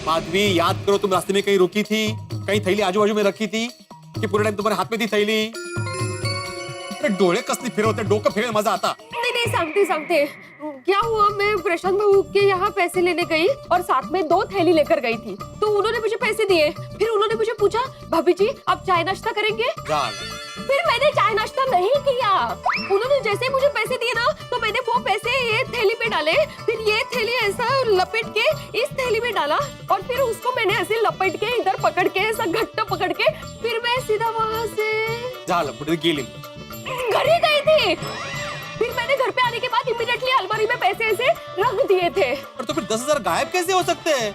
माधवी, याद करो तुम रास्ते में कहीं रुकी थी, कहीं थैली आजू बाजू में रखी थी कि पूरे टाइम तुम्हारे हाथ में थी थैली? अरे डोळे कसली फिरवते, डोकं फिरेल मजा आता. नहीं सांगते क्या हुआ, मैं प्रशांत भाऊ के यहाँ पैसे लेने गई और साथ में 2 थैली लेकर गई थी, तो उन्होंने मुझे पैसे दिए, फिर उन्होंने मुझे पूछा भाभी जी आप चाय नाश्ता करेंगे? फिर मैंने चाय नाश्ता नहीं किया, उन्होंने जैसे ही मुझे पैसे दिए ना तो मैंने वो पैसे ये थैली में डाले, फिर ये थैली ऐसा लपेट के इस थैली में डाला और फिर उसको मैंने ऐसे लपेट के इधर पकड़ के ऐसा घट्ट पकड़ के फिर मैं सीधा वहाँ से घर ही गई थी। फिर मैंने घर पे आने के बाद इमीडिएटली अलमारी में पैसे ऐसे रख दिए थे। और तो फिर 10,000 गायब कैसे हो सकते हैं?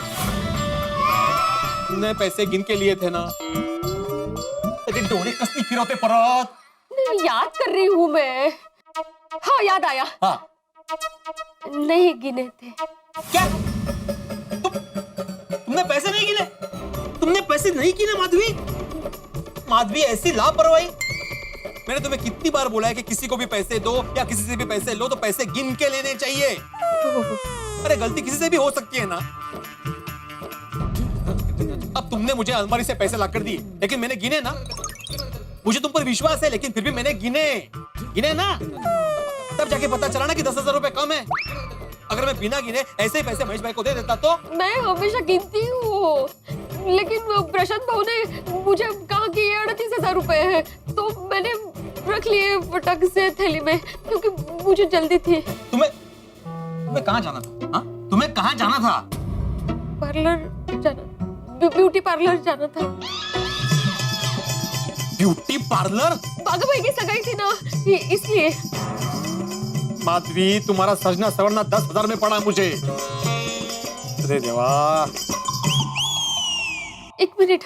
तुमने पैसे गिन के लिए थे ना? तेरे डोळे कसली फिरवते परत? याद कर रही हूँ मैं। हाँ याद आया। हाँ। नहीं गिने थे। क्या? तुमने पैसे नहीं गिने? तुमने पैसे नहीं गिने माधवी? माधवी ऐसी लापरवाही? मैंने तुम्हें कितनी बार बोला है कि किसी को भी पैसे दो या किसी से भी पैसे लो तो पैसे गिन के लेने चाहिए। अरे गलती किसी से भी हो सकती है ना। अब तुमने मुझे अलमारी से पैसे लाकर दिए, लेकिन मैंने गिने ना। मुझे तुम पर विश्वास है, लेकिन फिर भी मैंने गिने ना। तब जाके पता चला ना कि 10,000 रुपए कम है। अगर मैं बिना गिने ऐसे ही पैसे महेश भाई को दे देता तो? मैं हमेशा गिनती हूँ, लेकिन प्रशांत भाऊ ने मुझे कहा कि ये 38,000 रुपए है, तो मैंने रख लिए फटक से थैली में क्योंकि मुझे जल्दी थी। तुम्हें कहाँ जाना था? हाँ? तुम्हें कहाँ जाना था? पार्लर जाना, ब्यूटी पार्लर जाना था। Beauty parlour? बाघा भाई की सगाई थी ना, इसलिए। माधवी, तुम्हारा सजना सवरना 10,000 में पड़ा मुझे। अरे देवा। 1 मिनट।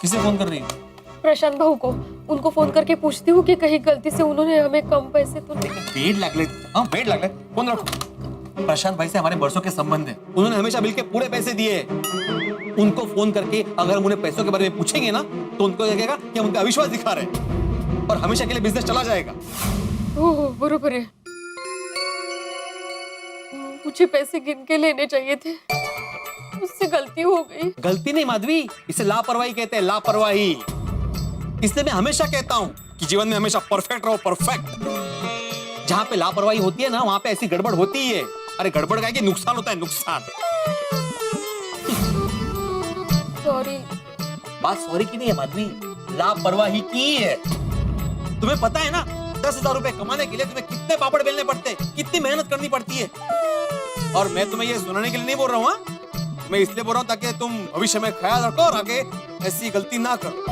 किसे फोन कर रही है? प्रशांत भाऊ को। उनको फोन करके पूछती हूँ कि कहीं गलती से उन्होंने हमें कम पैसे तो नहीं। वेड लागले। फोन रखो। प्रशांत भाई से हमारे बरसों के संबंध है। उन्होंने हमेशा मिलके पूरे पैसे दिए। उनको फोन करके अगर हम उन्हें पैसों के बारे में पूछेंगे ना तो उनको लगेगा कि हम उनका अविश्वास दिखा रहे हैं और हमेशा के लिए बिजनेस चला जाएगा। ओह बरोबर है, मुझे पैसे गिन के लेने चाहिए थे, मुझसे गलती हो गई। गलती नहीं माधवी, इसे लापरवाही कहते हैं, लापरवाही। इसलिए मैं हमेशा कहता हूँ कि जीवन में हमेशा परफेक्ट रहो, परफेक्ट। जहाँ पे लापरवाही होती है ना वहाँ पे ऐसी गड़बड़ होती है। अरे गड़बड़ का नुकसान होता है, नुकसान। सॉरी। बात सॉरी की नहीं है माधवी, लापरवाही की है। तुम्हें पता है ना 10,000 रुपए कमाने के लिए तुम्हें कितने पापड़ बेलने पड़ते हैं, कितनी मेहनत करनी पड़ती है। और मैं तुम्हें ये सुनाने के लिए नहीं बोल रहा हूँ, मैं इसलिए बोल रहा हूँ ताकि तुम भविष्य में ख्याल रखो और आगे ऐसी गलती ना करो।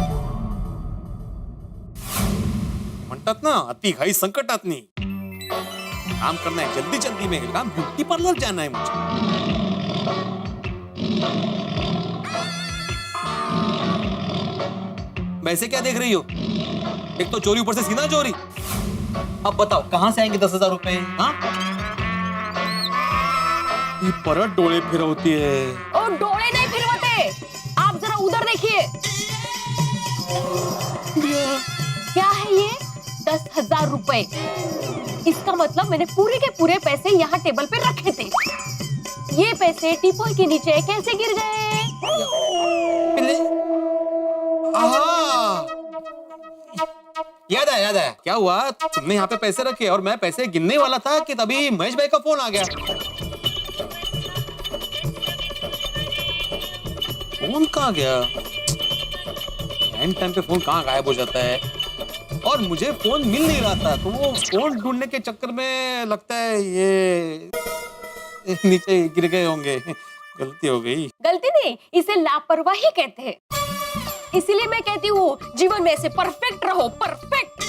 म्हणतात ना, अति घाई संकटात नहीं। काम करना है जल्दी जल्दी में, काम ब्यूटी पार्लर जाना है मुझे। वैसे क्या देख रही हो? एक तो चोरी, ऊपर से सीना चोरी। अब बताओ कहां से आएंगे 10,000 रुपए? हाँ? ये परत डोळे फिरवती है। ओ डोळे नहीं फिरवते, आप जरा उधर देखिए। क्या है ये? 10,000 रुपए। इसका मतलब मैंने पूरे के पूरे पैसे यहाँ टेबल पे रखे थे। ये पैसे टीपॉय के नीचे कैसे गिर गए? याद आया। क्या हुआ? तुमने यहाँ पे पैसे रखे और मैं पैसे गिनने वाला था कि तभी महेश भाई का फोन आ गया। फोन कहाँ गया? टाइम पे फोन कहाँ गायब हो जाता है और मुझे फोन मिल नहीं रहा था, तो वो फोन ढूंढने के चक्कर में लगता है ये नीचे गिर गए होंगे। गलती हो गई। गलती नहीं, इसे लापरवाही कहते हैं। इसीलिए मैं कहती हूँ जीवन में ऐसे परफेक्ट रहो, परफेक्ट।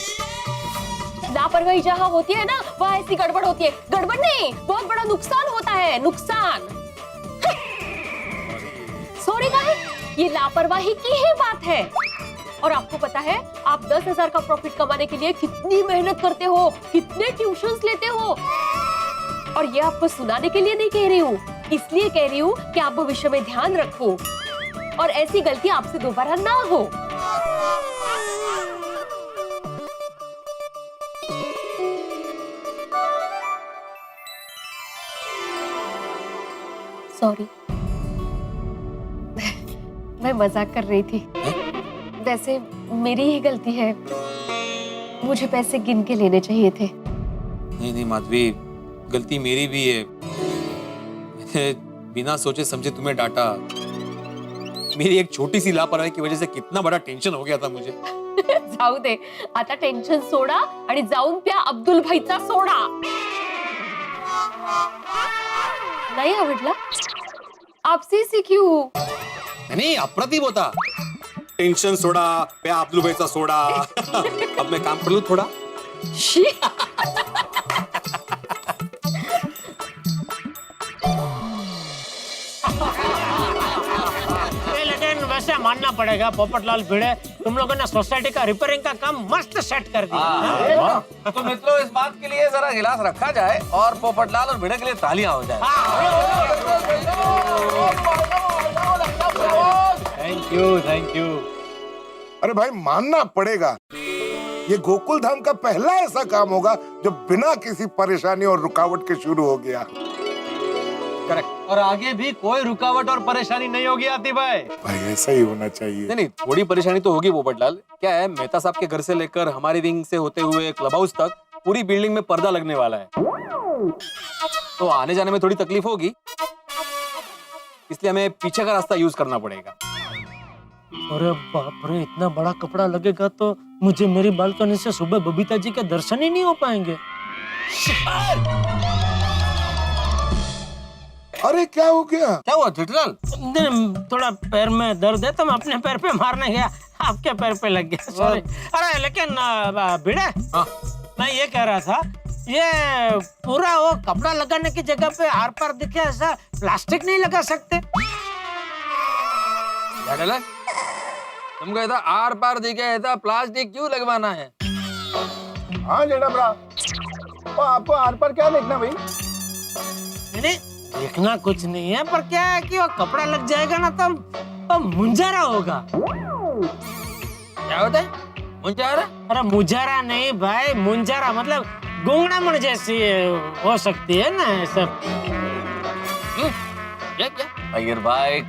लापरवाही जहाँ होती है ना वहाँ ऐसी गड़बड़ होती है। गड़बड़ नहीं, बहुत बड़ा नुकसान होता है, नुकसान। सॉरी गाइस, ये लापरवाही की ही बात है। और आपको पता है आप 10,000 का प्रॉफिट कमाने के लिए कितनी मेहनत करते हो, कितने ट्यूशंस लेते हो। और ये आपको सुनाने के लिए नहीं कह रही हूँ, इसलिए कह रही हूँ कि आप भविष्य में ध्यान रखो और ऐसी गलती आपसे दोबारा ना हो। सॉरी, मैं मजाक कर रही थी। वैसे मेरी ही गलती है, मुझे पैसे गिन के लेने चाहिए थे। नहीं नहीं माधवी, गलती मेरी भी है। मैंने बिना सोचे समझे तुम्हें डांटा। मेरी एक छोटी सी लापरवाही की वजह से कितना बड़ा टेंशन हो गया था मुझे। जाऊ दे, आता टेन्शन सोडा आणि जाऊन प्या अब्दुल भाईचा सोडा। नाही आवडला? आपसे सीखी हूँ। नहीं, अप्रतिम होता। टेंशन सोडा, पे अब्दुल भाईचा सोडा। अब मैं काम कर लूं थोड़ा। शी। लेकिन वैसे मानना पड़ेगा पोपटलाल भिड़े, तुम लोगों ने सोसाइटी का रिपेयरिंग का काम मस्त सेट कर दिया। तो मित्रों, इस बात के लिए जरा गिलास रखा जाए और पोपटलाल और भिड़े के लिए तालियां हो जाए। Thank you. अरे भाई, मानना पड़ेगा, ये गोकुल धाम का पहला ऐसा काम होगा जो बिना किसी परेशानी और रुकावट के शुरू हो गया। करेक्ट। और आगे भी कोई रुकावट और परेशानी नहीं होगी आती भाई। भाई ऐसा ही होना चाहिए। नहीं, थोड़ी परेशानी तो होगी पोपटलाल। क्या है, मेहता साहब के घर से लेकर हमारी विंग से होते हुए क्लब हाउस तक पूरी बिल्डिंग में पर्दा लगने वाला है, तो आने जाने में थोड़ी तकलीफ होगी, इसलिए हमें पीछे का रास्ता यूज करना पड़ेगा। अरे बाप रे, इतना बड़ा कपड़ा लगेगा तो मुझे मेरी बालकनी से सुबह बबीता जी के दर्शन ही नहीं हो पाएंगे। अरे क्या हो गया? क्या हुआ जेठलाल? थोड़ा पैर में दर्द है तो मैं अपने पैर पे मारने गया, आपके पैर पे लग गया, सॉरी। अरे लेकिन भिड़े, मैं ये कह रहा था, ये पूरा वो कपड़ा लगाने की जगह पे आर पार दिखे ऐसा प्लास्टिक नहीं लगा सकते? जेठलाल, तुम कहता आर पार दिखे ऐसा प्लास्टिक क्यों लगवाना है? हाँ जेठा भरा, वो आपको आर पर क्या देखना भाई? नहीं, देखना कुछ नहीं है, पर क्या है कि वो कपड़ा लग जाएगा ना तो मुंजारा होगा। क्या होता है मुंजारा? अरे मुंजारा नहीं भाई, मुंजारा मतलब गुंगड़ामण जैसी हो सकती है ना सब। ये क्या? अयर भाई,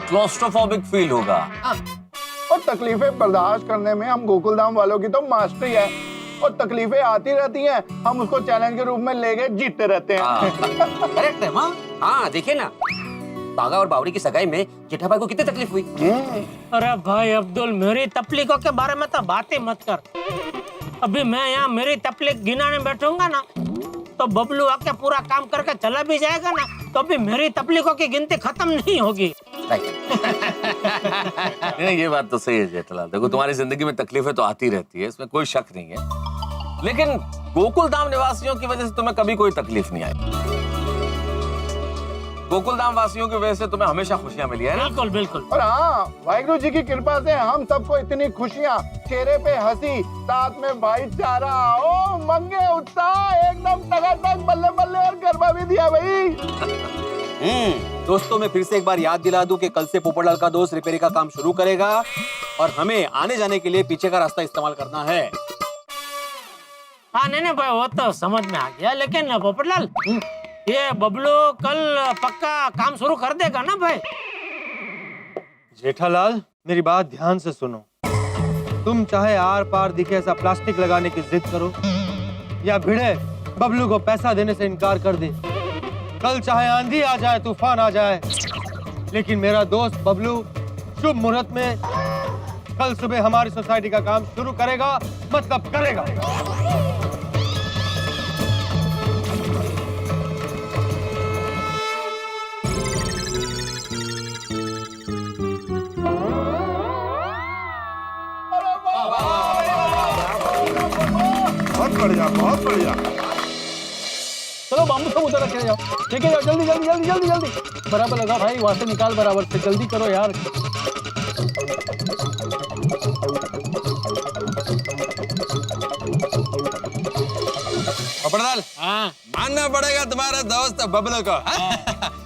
क्लोस्ट्रोफोबिक फील होगा। और तकलीफें बर्दाश्त करने में हम गोकुलधाम वालों की तो मास्टरी है, और तकलीफें आती रहती हैं, हम उसको चैलेंज के रूप में लेके जीतते रहते हैं। करेक्ट है माँ। हाँ देखिए ना, बागा और बावरी की सगाई में जेठा भाई को कितनी तकलीफ हुई। अरे भाई अब्दुल, मेरी तकलीफों के बारे में तो बात ही मत कर। अभी मैं यहाँ मेरी तकलीफ गिनाने बैठूंगा ना तो बबलू आके पूरा काम करके चला भी जाएगा ना, तो अभी मेरी तकलीफों की गिनती खत्म नहीं होगी। नहीं, ये बात तो सही है जेठलाल। देखो, तुम्हारी जिंदगी में तकलीफें तो आती रहती है, इसमें कोई शक नहीं है, लेकिन गोकुलधाम निवासियों की वजह से तुम्हें कभी कोई तकलीफ नहीं आई। गोकुलधाम वासियों की वजह से तुम्हें हमेशा खुशियां मिली है ना? बिल्कुल बिल्कुल। और हाँ, वाहिगुरु जी की कृपा से हम सबको इतनी खुशियाँ, चेहरे पे हंसी, साथ में भाईचारा, ओ मंगे उत्साह, एकदम टकाटक, बल्ले बल्ले, और गरबा भी दिया भाई। दोस्तों, मैं फिर से एक बार याद दिला दूं कि कल से पोपटलाल का दोस्त रिपेयरिंग का काम शुरू करेगा और हमें आने जाने के लिए पीछे का रास्ता इस्तेमाल करना है। हाँ नहीं भाई, वो तो समझ में आ गया, लेकिन पोपटलाल, ये बबलू कल पक्का काम शुरू कर देगा ना भाई? जेठालाल, मेरी बात ध्यान से सुनो। तुम चाहे आर पार दिखे ऐसा प्लास्टिक लगाने की जिद करो, या भिड़े बबलू को पैसा देने से इनकार कर दे, कल चाहे आंधी आ जाए, तूफान आ जाए, लेकिन मेरा दोस्त बबलू शुभ मुहूर्त में कल सुबह हमारी सोसाइटी का काम शुरू करेगा, मतलब करेगा। बहुत बढ़िया, बहुत बढ़िया। चलो बाम्बू सब उधर रखे जाओ, लेके जाओ, जल्दी जल्दी जल्दी जल्दी जल्दी, बराबर लगा भाई, वहां से निकाल बराबर से, जल्दी करो यार। पोपटलाल, हाँ मानना पड़ेगा तुम्हारा दोस्त बबलू को।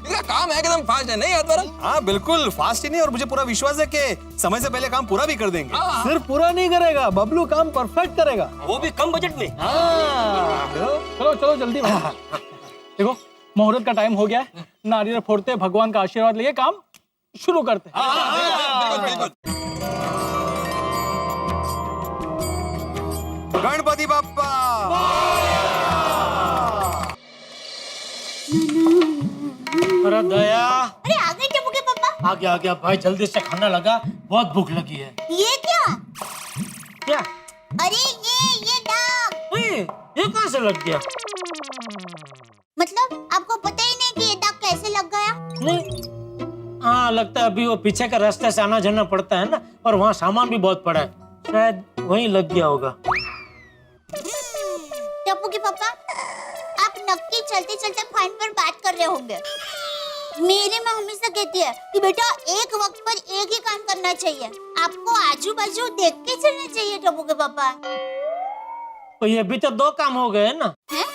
इसका काम है एकदम फास्ट है, नहीं यार? हाँ बिल्कुल, फास्ट ही नहीं, और मुझे पूरा विश्वास है कि समय से पहले काम पूरा भी कर देंगे। सिर्फ पूरा नहीं करेगा, बबलू काम परफेक्ट करेगा। वो भी कम बजट में। हाँ, चलो चलो जल्दी। देखो, मुहूर्त का टाइम हो गया है, नारियल फोड़ते, भगवान का आशीर्वाद लिए काम शुरू करते हैं। गणपति बाप्पा। अरे दया, अरे आ गए टप्पू के पापा। आ गया भाई, जल्दी से खाना लगा, बहुत भूख लगी है। ये क्या? क्या? अरे ये दाग। ये कहाँ से लग गया? मतलब आपको पता ही नहीं कि ये दाग कैसे लग गया? नहीं, हाँ लगता है अभी वो पीछे के रास्ते से आना जाना पड़ता है ना, और वहाँ सामान भी बहुत पड़ा है, शायद वहीं लग गया होगा। टप्पू के पापा, आप नक्की चलते चलते फोन पर बात कर रहे होंगे। मेरी माँ हमेशा कहती है कि बेटा एक वक्त पर एक ही काम करना चाहिए, आपको आजू बाजू देख के चलना चाहिए टप्पू के पापा। तो ये भी तो 2 काम हो गए ना, हैं?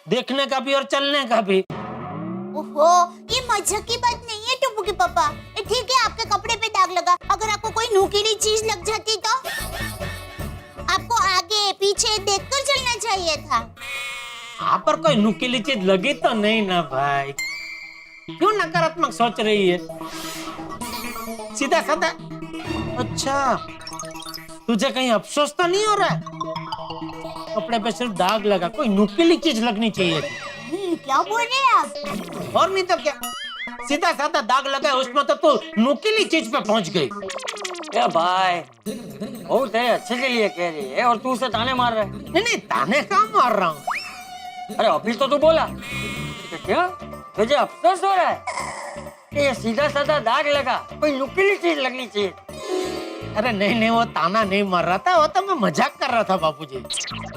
देखने का भी और चलने का भी। ओहो, ये मजाक की बात नहीं है टप्पू के पापा। ठीक है, आपके कपड़े पे दाग लगा, अगर आपको कोई नुकीली चीज लग जाती तो आपको आगे पीछे देखकर चलना चाहिए था। आप पर कोई नुकीली चीज लगी तो नहीं ना भाई, क्यों नकारात्मक सोच रही है? सीधा साधा। अच्छा, तुझे कहीं अफसोस तो नहीं हो रहा है? कपड़े पे सिर्फ दाग लगा, कोई नुकीली चीज लगनी चाहिए थी। क्या बोल रहे हैं आप? और नहीं तो क्या, सीधा साधा दाग लगा है, उसमें तो तू नुकीली चीज पे पहुंच गई। क्या भाई, वो तेरे अच्छे के लिए कह रही है और तू उसे ताने मार रहा है। नहीं, ताने कहाँ मार रहा हूँ। अरे अभी तो तू बोला कि क्या तुझे अफसोस हो रहा है कि ये सीधा साधा दाग लगा, कोई नुकीली चीज लगनी चाहिए। अरे नहीं, वो ताना नहीं मार रहा था, वो तो मैं मजाक कर रहा था बापूजी।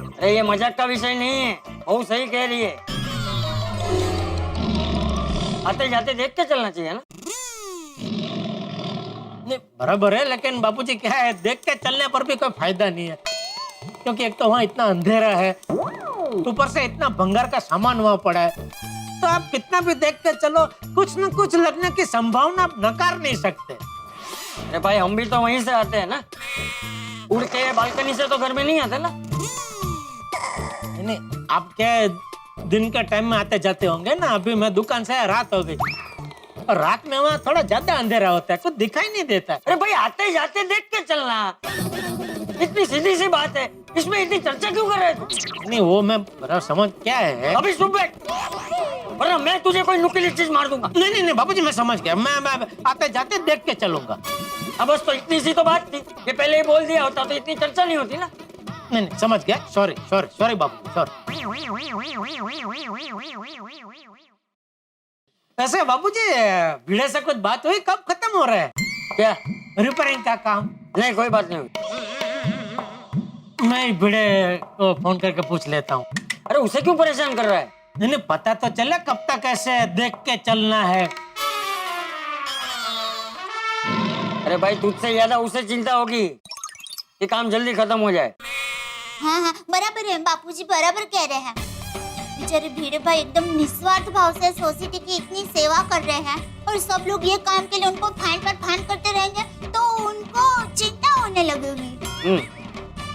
अरे ये मजाक का विषय नहीं है, वो सही कह रही है। आते जाते देख के चलना चाहिए ना। नहीं बराबर है, लेकिन बापूजी क्या है, देख के चलने पर भी कोई फायदा नहीं है, क्योंकि एक तो वहाँ इतना अंधेरा है, ऊपर से इतना भंगार का सामान वहाँ पड़ा है, तो आप कितना भी देख के चलो, कुछ न कुछ लगने की संभावना आप नकार नहीं सकते। अरे भाई, हम भी तो वहीं से आते हैं ना, उड़ के बालकनी से तो घर में नहीं आते ना। नहीं, आप क्या दिन के टाइम में आते जाते होंगे ना, अभी मैं दुकान से आया, रात हो गई, और रात में वहाँ थोड़ा ज्यादा अंधेरा होता है, कुछ दिखाई नहीं देता। अरे भाई, आते जाते देख के चलना, इतनी सीधी सी बात है, इसमें इतनी चर्चा क्यों कर रहे थे? नहीं, वो मैं बड़ा समझ क्या है। अभी चुप बैठ, वरना मैं तुझे कोई नुकीली चीज मार दूंगा। नहीं बापूजी, मैं समझ गया, मैं आते जाते देख के चलूंगा। अब बस तो इतनी सी तो बात थी, ये पहले ही बोल दिया होता तो इतनी चर्चा नहीं होती ना। नहीं, समझ गया, सॉरी बापू, सॉरी। ऐसे बापूजी, भिड़े से कुछ बात हुई, कब खत्म हो रहा है? क्या रिपेयरिंग का काम? नहीं, कोई बात नहीं हुई। मैं भिड़े को फोन करके पूछ लेता हूँ। अरे उसे क्यों परेशान कर रहा है? नहीं, पता तो चले कब तक ऐसे देख के चलना है। अरे भाई, तुझसे ज्यादा उसे चिंता होगी कि काम जल्दी खत्म हो जाए। हाँ, बराबर है, बापूजी बराबर कह रहे हैं। बेचारे भीड़े भाई एकदम निस्वार्थ भाव से सोसाइटी की इतनी सेवा कर रहे हैं, और सब लोग ये काम के लिए उनको फाइन पर फाइन करते रहेंगे तो उनको चिंता होने लगेगी।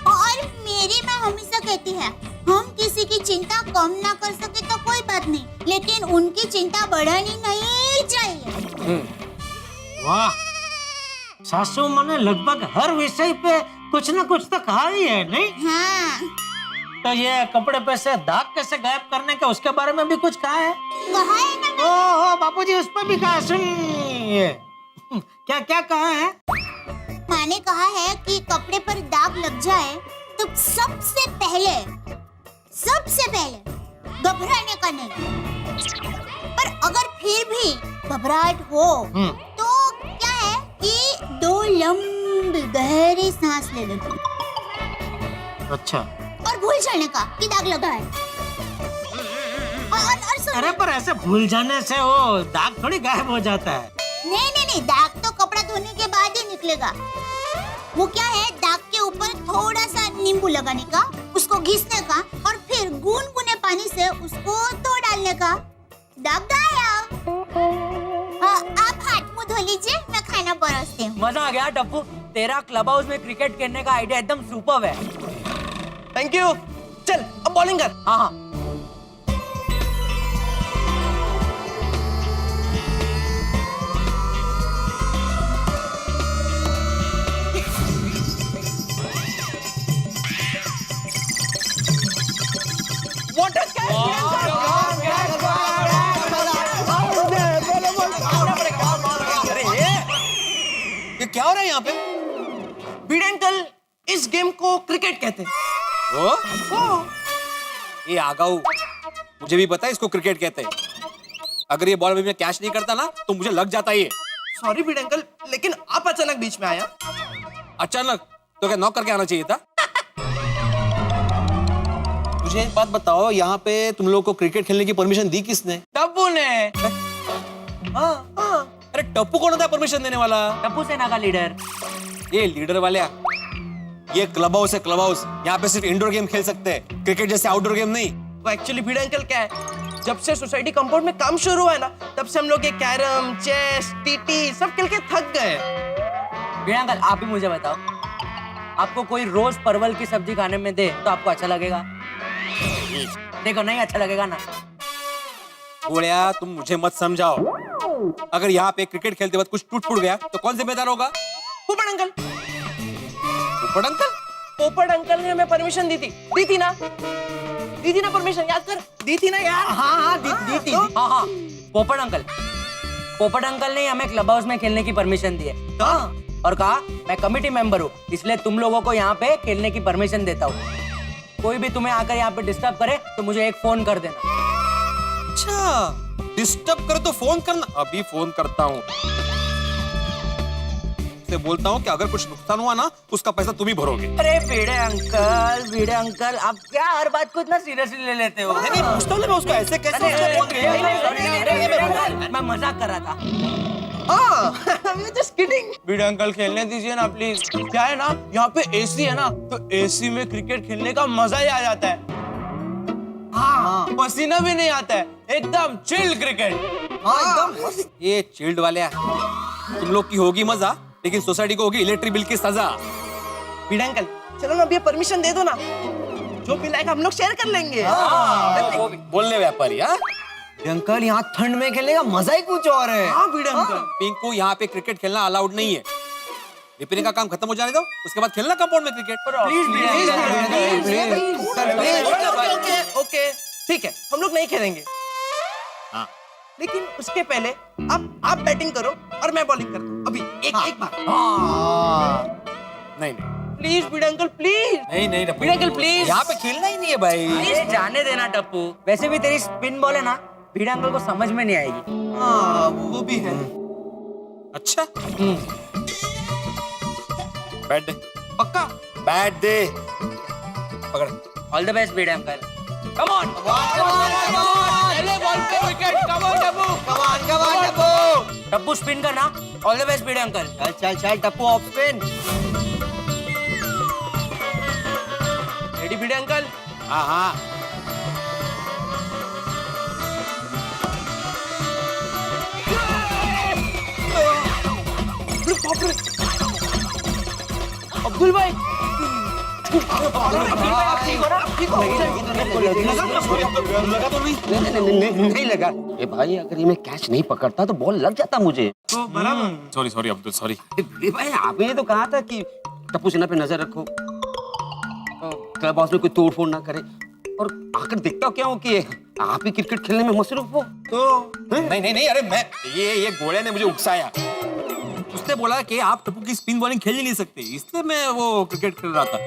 और मेरी माँ हमेशा कहती है, हम किसी की चिंता कम ना कर सके तो कोई बात नहीं, लेकिन उनकी चिंता बढ़ानी नहीं चाहिए। वाह, सासू माँ ने लगभग हर विषय पे कुछ न कुछ तो कहा ही है, नहीं? हाँ। तो ये कपड़े पे से दाग कैसे गायब करने का, उसके बारे में भी कुछ कहा है? कहा है ना। ओह बापूजी, उस पर भी कहा, सुनिए। क्या क्या कहा है? माँ ने कहा है कि कपड़े पर दाग लग जाए तो सबसे पहले घबराने का नहीं, पर अगर फिर भी घबराहट हो तो क्या है कि 2 लंबी गहरी सांस ले लेती। अच्छा, और भूल जाने का कि दाग लगा है। और सुन, अरे पर ऐसे भूल जाने से वो दाग थोड़ी गायब हो जाता है। नहीं, दाग तो कपड़ा धोने के बाद ही निकलेगा। वो क्या है, दाग के ऊपर थोड़ा सा नींबू लगाने का, उसको घिसने का, और फिर गुनगुने पानी से उसको धो डालने का, दाग गायब। आप हाथ मुंह धो लीजिए, मैं खाना परोसती हूँ। मजा आ गया टप्पू, तेरा क्लब हाउस में क्रिकेट खेलने का आइडिया एकदम सुपर्ब है। Thank you. चल अब बॉलिंग कर। हाँ। क्या हो रहा है यहाँ पे? भिड़े अंकल, इस गेम को क्रिकेट कहते हैं। ओ? ये आगाऊ, मुझे भी पता है इसको क्रिकेट कहते हैं। अगर ये बॉल अभी मैं कैच नहीं करता ना तो मुझे लग जाता ये। सॉरी भिड़े अंकल, लेकिन आप अचानक बीच में आया। अचानक तो क्या नॉक करके आना चाहिए था? मुझे एक बात बताओ, यहाँ पे तुम लोग को क्रिकेट खेलने की परमिशन दी किसने? टप्पू ने। अरे टप्पू कौन होता है परमिशन देने वाला? टप्पू सेना का लीडर। ये लीडर वाले, ये क्लब हाउस है, क्लब हाउस। यहाँ पे सिर्फ इंडोर गेम खेल सकते हैं, क्रिकेट जैसे आउटडोर गेम नहीं। वो एक्चुअली भिड़े अंकल क्या है, जब से सोसाइटी कंपाउंड में काम शुरू हुआ है ना, तब से हम लोग ये कैरम, चेस, टीटी सब खेल के थक गए। भिड़े अंकल, आप ही मुझे बताओ, आपको कोई रोज परवल की सब्जी खाने में दे तो आपको अच्छा लगेगा? देखो, नहीं अच्छा लगेगा ना। गोड़िया, तुम मुझे मत समझाओ। अगर यहाँ पे क्रिकेट खेलते वक्त कुछ टूट फूट गया तो कौन जिम्मेदार होगा? पोपट अंकल। पोपट अंकल? पोपट अंकल ने हमें परमिशन दी थी ना परमिशन, याद कर, दी थी ना यार। हाँ, दी थी। हाँ, पोपट अंकल ने हमें क्लब हाउस में खेलने की परमिशन दी है। और कहा मैं कमेटी मेंबर हूँ, इसलिए तुम लोगों को यहाँ पे खेलने की परमिशन देता हूँ। कोई भी तुम्हें आकर यहाँ पे डिस्टर्ब करे तो मुझे एक फोन कर देना। अच्छा, डिस्टर्ब करे तो फोन करना। अभी फोन करता हूँ, से बोलता हूँ कि अगर कुछ नुकसान हुआ ना उसका पैसा तुम ही भरोगे। अरे भिड़े अंकल, आप क्या हर बात को इतना सीरियसली ले लेते हो? नहीं, पूछता हूँ मैं उसको, ऐसे कैसे? मैं मजाक कर रहा था। Just kidding। भिड़े अंकल खेलने दीजिए ना प्लीज। क्या है ना, यहाँ पे एसी है ना, तो एसी में क्रिकेट खेलने का मजा ही आ जाता है। हाँ, पसीना भी नहीं आता है, एकदम चिल्ड क्रिकेट। हाँ, एकदम। ये चिल्ड वाले तुम लोग की होगी मजा, लेकिन सोसाइटी को होगी इलेक्ट्रिक बिल की सजा। भिड़े अंकल, चलो ना, अभी परमिशन दे दो ना, जो बिल आएगा हम लोग शेयर कर लेंगे। बोलने व्यापारी। हाँ अंकल, यहाँ ठंड में खेलने का मजा ही कुछ और है। हाँ भिड़े अंकल। पिंकू, यहाँ पे क्रिकेट खेलना अलाउड नहीं है। रिपेयरिंग का काम खत्म हो जाने दो, उसके बाद खेलना कंपाउंड में क्रिकेट। ओके, ठीक है, हम लोग नहीं खेलेंगे। हाँ। लेकिन उसके पहले आप बैटिंग करो और मैं बॉलिंग करता हूँ। अभी एक बार। नहीं, प्लीज भिड़े अंकल, प्लीज। नहीं, भिड़े अंकल प्लीज। यहाँ पे खेलना ही नहीं है भाई। अरे जाने देना टप्पू, वैसे भी तेरी स्पिन बॉल है ना, भिड़े अंकल को समझ में नहीं आएगी। हाँ, वो भी है। अच्छा, बैट दे। पक्का? बैट दे, पकड़। All the best Bhide uncle. Come on. पहले बॉल पे wicket. Come on Tapu. Tapu spin करना। All the best Bhide uncle. चल Tapu off spin. Ready Bhide uncle? हाँ। अब्दुल भाई, नहीं लगा। ए भाई, अगर ये मैं कैच नहीं पकड़ता तो बॉल लग जाता मुझे। तो बराबर। Sorry Abdul, sorry. भाई, आपने तो कहा था कि टप्पू सेना पे नजर रखो, क्लब हाउस में कोई तोड़ फोड़ ना करे, और आकर देखता क्या हूँ कि आप ही क्रिकेट खेलने में मसरूफ हो। तो नहीं, अरे मैं ये गोड़े ने मुझे उकसाया। उसने बोला कि आप टप्पू की स्पिन बॉलिंग खेल ही नहीं सकते, इसलिए मैं वो क्रिकेट खेल रहा था।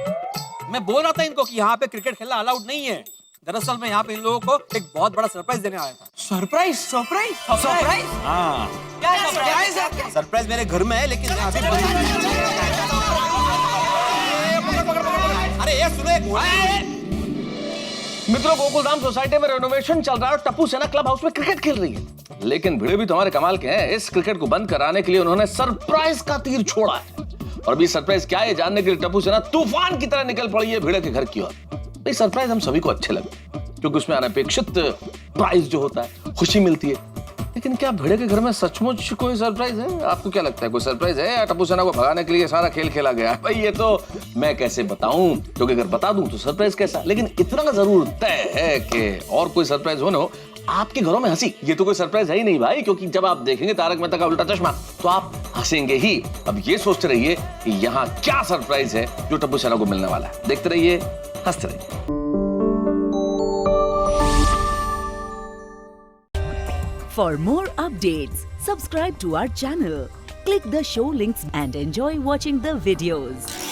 मैं बोल रहा था इनको कि यहाँ पे क्रिकेट खेलना अलाउड नहीं है। दरअसल मैं यहाँ पे इन लोगों को एक बहुत बड़ा सरप्राइज देने आया था। सरप्राइज? हाँ, क्या सरप्राइज है? सरप्राइज मेरे घर में है, लेकिन मैं अभी पकड़। अरे ये सुनो, मित्रों, गोकुलधाम सोसाइटी में रेनोवेशन चल रहा है और टप्पू सेना क्लब हाउस में क्रिकेट खेल रही है। लेकिन भिड़े भी तुम्हारे कमाल के हैं। इस क्रिकेट को बंद कराने के लिए उन्होंने सरप्राइज का तीर छोड़ा है, और अभी सरप्राइज क्या है जानने के लिए टप्पू सेना तूफान की तरह निकल पड़ी है भिड़े के घर की ओर। ये सरप्राइज हम सभी को अच्छे लगे, क्योंकि उसमें अनपेक्षित प्राइज जो होता है, खुशी मिलती है। लेकिन क्या भिड़े के घर में सचमुच कोई सरप्राइज है? आपको क्या लगता है, कोई सरप्राइज है या टप्पू सेना को भगाने के लिए सारा खेल खेला गया? भाई ये तो मैं कैसे बताऊं, क्योंकि अगर बता दूं तो सरप्राइज कैसा। लेकिन इतना जरूर तय है कि और कोई सरप्राइज हो ना हो, आपके घरों में हंसी, ये तो कोई सरप्राइज है ही नहीं भाई, क्योंकि जब आप देखेंगे तारक मेहता का उल्टा चश्मा तो आप हंसेंगे ही। अब ये सोचते रहिए कि यहाँ क्या सरप्राइज है जो टप्पू सेना को मिलने वाला है। देखते रहिए, हंसते रहिए। For more updates, subscribe to our channel, Click the show links and enjoy watching the videos.